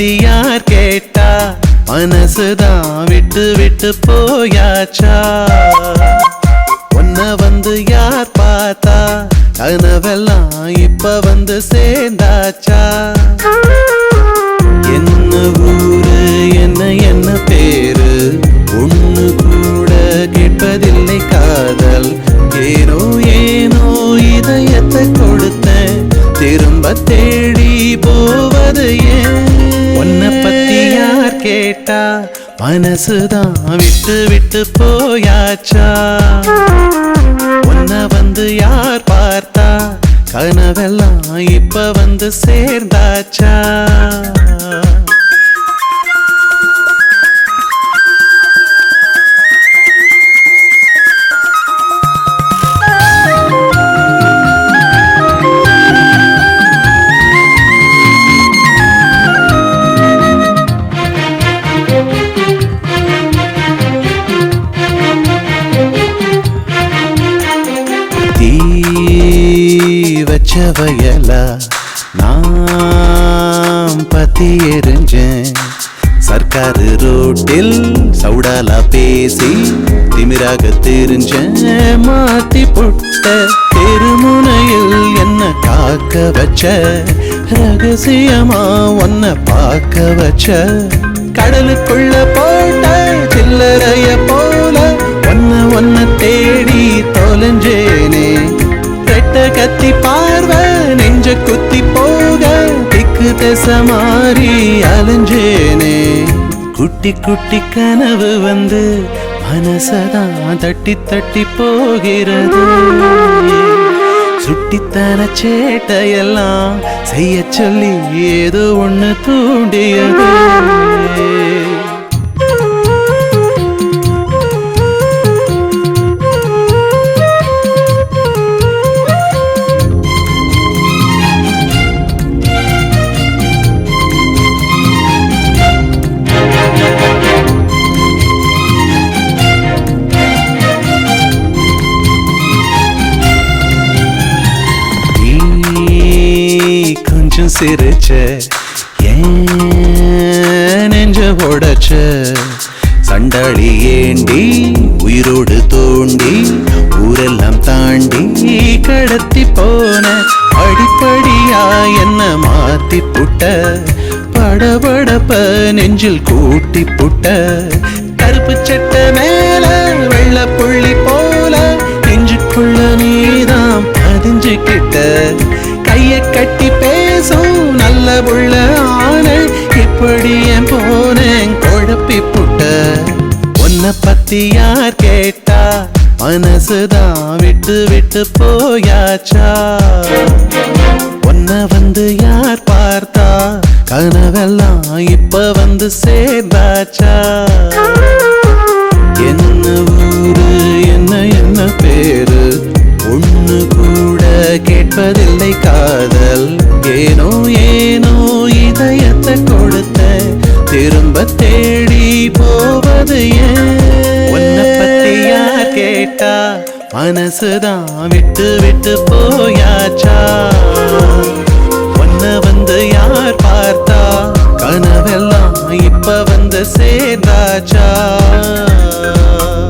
பத்தி யார் கேட்டா மனசுதான் விட்டு விட்டு போயாச்சா உன்னை வந்து யார் பார்த்தா கனவெல்லாம் இப்ப வந்து சேர்ந்தாச்சா என்ன ஊரு என்ன என்ன பேரு ஒண்ணு கூட கேட்பதில்லை காதல் ஏனோ ஏனோ இதயத்தை கொடுத்தேன் திரும்ப தேடி போவது ஏன் உன்னை பத்தி யார் கேட்டா மனசுதான் விட்டு விட்டு போயாச்சா உன்னை வந்து யார் பார்த்தா கனவெல்லாம் இப்ப வந்து சேர்ந்தாச்சா வயலா நாம் பத்தி எரிஞ்சேன் சர்க்காரு ரோட்டில் சவுடாலா பேசி திமிராக தெரிஞ்சேன் மாத்தி புட்ட தெருமுனையில் என்ன காக்க வச்ச ரகசியமா உன்னை பார்க்க வச்ச கடலுக்குள்ள போட்ட சில்லறைய போல ஒன்ன தேடி தொலைஞ்சேனே கத்தி பார்வ நெஞ்ச குத்தி போக திக்கு திச மாறி அலைஞ்சேனே குட்டி குட்டி கனவு வந்து மனசதான் தட்டி தட்டி போகிறது சுட்டித்தன சேட்டையெல்லாம் செய்ய சொல்லி ஏதோ ஒண்ணு தூண்டியது சிரிச்ச ஏன் நெஞ்ச உடைச்ச சண்டாளி ஏண்டி உயிரோடு தோண்டி ஊரெல்லாம் தாண்டி கடத்தி போன அடிப்படியா என்ன மாத்தி புட்ட படபடப்ப நெஞ்சில் கூட்டி புட்ட கருப்பு சட்டை மேல வெள்ள புள்ளி போல நெஞ்சுக்குள்ள நீதான் பதிஞ்சுக்கிட்ட கைய கட்டி பேசும் நல்ல புள்ள ஆனை இப்படி என் போனேன் குழப்பி புட்ட உன்னை பத்தி யார் கேட்டா மனசுதான் விட்டு விட்டு போயாச்சா உன்னை வந்து யார் பார்த்தா கனவெல்லாம் இப்ப வந்து சேர்ந்தாச்சா என்ன ஊரு என்ன என்ன பேரு ஒண்ணு கூட கேட்பதில்லை காதல் ஏனோ ஏனோ இதயத்தை கொடுத்த திரும்ப தேடி போவது ஏன் உன்னை பத்தி யார் கேட்டா மனசுதான் விட்டு விட்டு போயாச்சா உன்னை வந்து யார் பார்த்தா கனவெல்லாம் இப்ப வந்து சேர்ந்தாச்சா